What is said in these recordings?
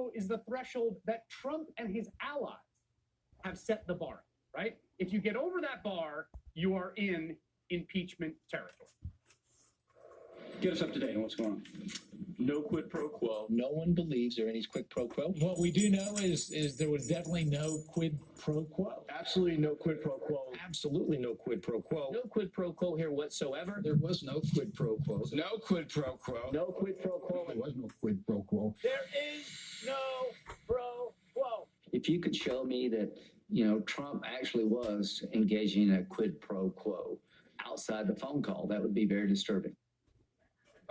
quo is the threshold that Trump and his allies have set the bar, right? If you get over that bar, you are in impeachment territory. Get us up to date on what's going on. No quid pro quo. No one believes there are any quid pro quo. What we do know is there was definitely no quid pro quo. Absolutely no quid pro quo. Absolutely no quid pro quo. No quid pro quo here whatsoever. There was no quid pro quo. No quid pro quo. No quid pro quo. There was no quid pro quo. There is no pro quo. If you could show me that, Trump actually was engaging in a quid pro quo outside the phone call, that would be very disturbing.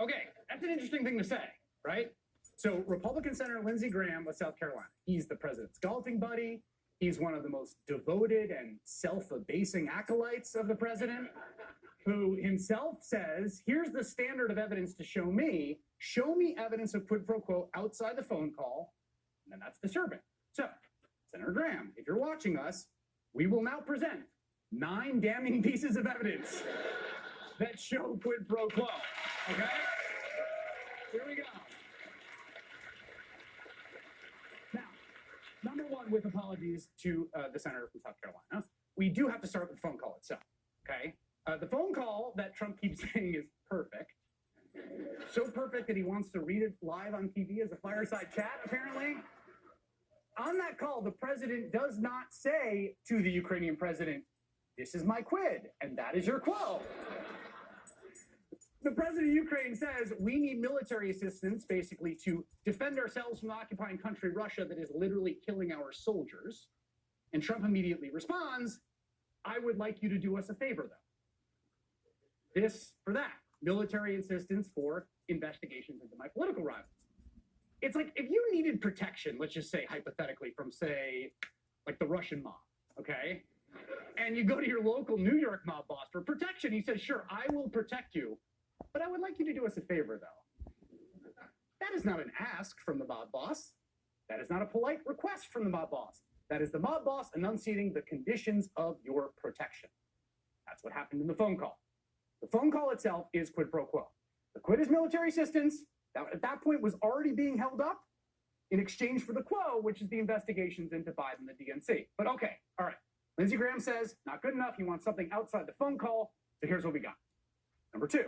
Okay, that's an interesting thing to say, right? So Republican Senator Lindsey Graham of South Carolina, he's the president's golfing buddy. He's one of the most devoted and self-abasing acolytes of the president, who himself says, here's the standard of evidence to show me evidence of quid pro quo outside the phone call, and then that's disturbing. So, Senator Graham, if you're watching us, we will now present 9 damning pieces of evidence that show quid pro quo, okay? Here we go. Now, number one, with apologies to the senator from South Carolina, we do have to start with the phone call itself, okay? The phone call that Trump keeps saying is perfect. So perfect that he wants to read it live on TV as a fireside chat, apparently. On that call, the president does not say to the Ukrainian president, this is my quid, and that is your quo. The president of Ukraine says we need military assistance, basically, to defend ourselves from the occupying country, Russia, that is literally killing our soldiers. And Trump immediately responds, I would like you to do us a favor, though. This for that. Military assistance for investigations into my political rivals. It's like if you needed protection, let's just say hypothetically, from, say, like the Russian mob, okay? And you go to your local New York mob boss for protection. He says, sure, I will protect you. But I would like you to do us a favor, though. That is not an ask from the mob boss. That is not a polite request from the mob boss. That is the mob boss enunciating the conditions of your protection. That's what happened in the phone call. The phone call itself is quid pro quo. The quid is military assistance. That at that point was already being held up in exchange for the quo, which is the investigations into Biden and the DNC. But okay, all right. Lindsey Graham says, not good enough. He wants something outside the phone call. So here's what we got. Number 2.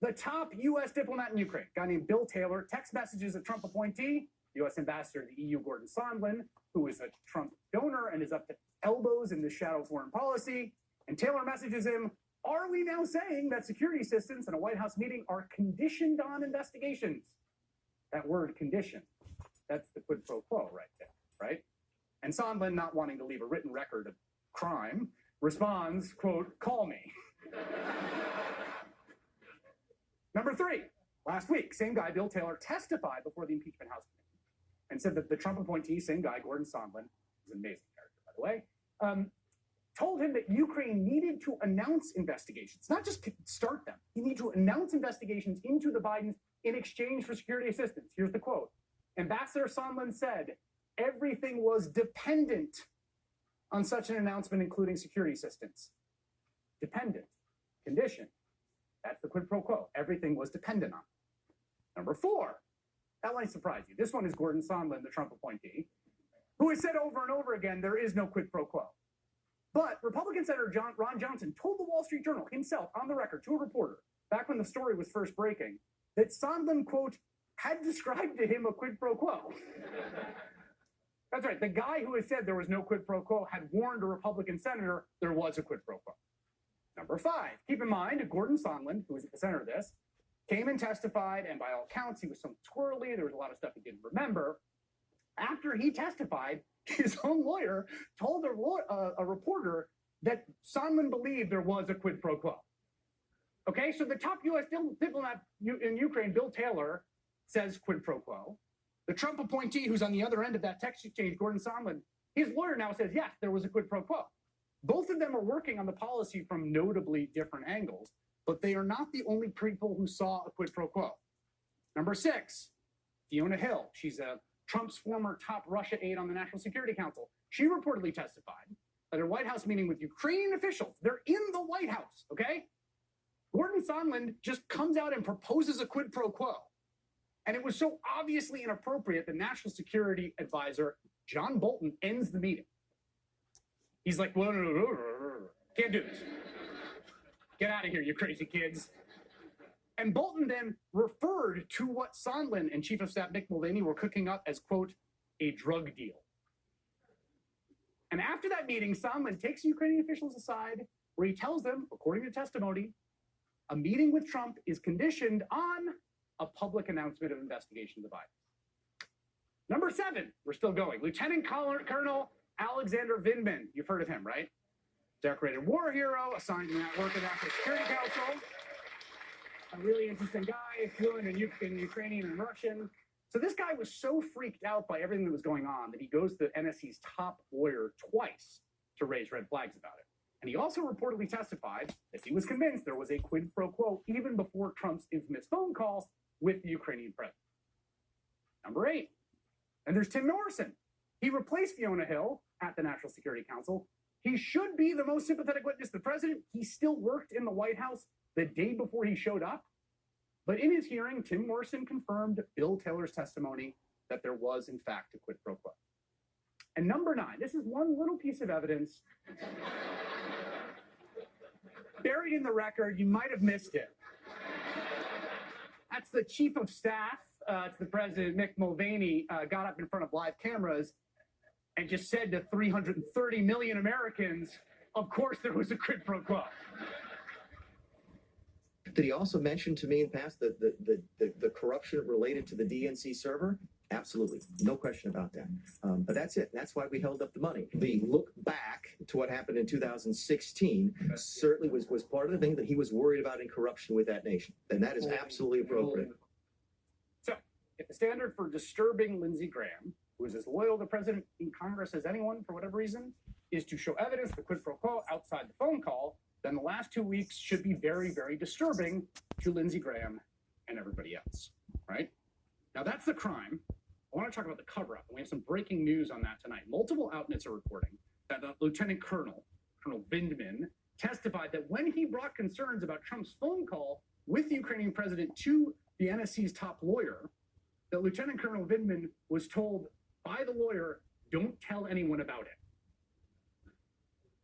The top U.S. diplomat in Ukraine, a guy named Bill Taylor, text messages a Trump appointee, U.S. ambassador to the EU, Gordon Sondland, who is a Trump donor and is up to elbows in the shadow foreign policy. And Taylor messages him, are we now saying that security assistance and a White House meeting are conditioned on investigations? That word condition, that's the quid pro quo right there, right? And Sondland, not wanting to leave a written record of crime, responds, quote, call me. Number 3, last week, same guy, Bill Taylor, testified before the impeachment House committee and said that the Trump appointee, same guy, Gordon Sondland, who's an amazing character, by the way, told him that Ukraine needed to announce investigations, not just start them. He needed to announce investigations into the Bidens in exchange for security assistance. Here's the quote. Ambassador Sondland said, everything was dependent on such an announcement, including security assistance. Dependent. Condition. That's the quid pro quo. Everything was dependent on it. Number 4. That might surprise you. This one is Gordon Sondland, the Trump appointee, who has said over and over again, there is no quid pro quo. But Republican Senator Ron Johnson told the Wall Street Journal himself on the record to a reporter, back when the story was first breaking, that Sondland, quote, had described to him a quid pro quo. That's right. The guy who has said there was no quid pro quo had warned a Republican senator there was a quid pro quo. Number 5, keep in mind, Gordon Sondland, who was at the center of this, came and testified, and by all accounts, he was some twirly. There was a lot of stuff he didn't remember. After he testified, his own lawyer told a reporter that Sondland believed there was a quid pro quo. Okay, so the top U.S. diplomat in Ukraine, Bill Taylor, says quid pro quo. The Trump appointee, who's on the other end of that text exchange, Gordon Sondland, his lawyer now says, yes, there was a quid pro quo. Both of them are working on the policy from notably different angles, but they are not the only people who saw a quid pro quo. Number 6, Fiona Hill. She's Trump's former top Russia aide on the National Security Council. She reportedly testified at a White House meeting with Ukrainian officials. They're in the White House, okay? Gordon Sondland just comes out and proposes a quid pro quo. And it was so obviously inappropriate that National Security Advisor John Bolton ends the meeting. He's like, whoa, can't do this. Get out of here, you crazy kids. And Bolton then referred to what Sondland and Chief of Staff Mick Mulvaney were cooking up as, quote, a drug deal. And after that meeting, Sondland takes Ukrainian officials aside, where he tells them, according to testimony, a meeting with Trump is conditioned on a public announcement of investigation of the Bidens. Number 7, we're still going. Lieutenant Colonel Alexander Vindman. You've heard of him, right? Decorated war hero, assigned to that work at National Security Council. A really interesting guy, fluent in Ukrainian and Russian. So this guy was so freaked out by everything that was going on that he goes to the NSC's top lawyer twice to raise red flags about it. And he also reportedly testified that he was convinced there was a quid pro quo even before Trump's infamous phone call with the Ukrainian president. Number 8. And there's Tim Norton. He replaced Fiona Hill at the National Security Council. He should be the most sympathetic witness to the president. He still worked in the White House the day before he showed up. But in his hearing, Tim Morrison confirmed Bill Taylor's testimony that there was, in fact, a quid pro quo. And number 9, this is one little piece of evidence buried in the record. You might have missed it. That's the chief of staff to the president, Mick Mulvaney, got up in front of live cameras and just said to 330 million Americans, of course there was a quid pro quo. Did he also mention to me in the past the corruption related to the DNC server? Absolutely. No question about that. But that's it. That's why we held up the money. The look back to what happened in 2016 certainly was part of the thing that he was worried about in corruption with that nation. And that is absolutely appropriate. So, if the standard for disturbing Lindsey Graham, who is as loyal to the president in Congress as anyone for whatever reason, is to show evidence of the quid pro quo outside the phone call, then the last 2 weeks should be very, very disturbing to Lindsey Graham and everybody else, right? Now, that's the crime. I want to talk about the cover-up, and we have some breaking news on that tonight. Multiple outlets are reporting that Lieutenant Colonel Vindman, testified that when he brought concerns about Trump's phone call with the Ukrainian president to the NSC's top lawyer, that Lieutenant Colonel Vindman was told by the lawyer, don't tell anyone about it.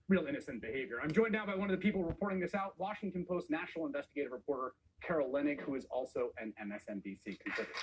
Real innocent behavior. I'm joined now by one of the people reporting this out, Washington Post national investigative reporter Carol Leonnig, who is also an MSNBC contributor.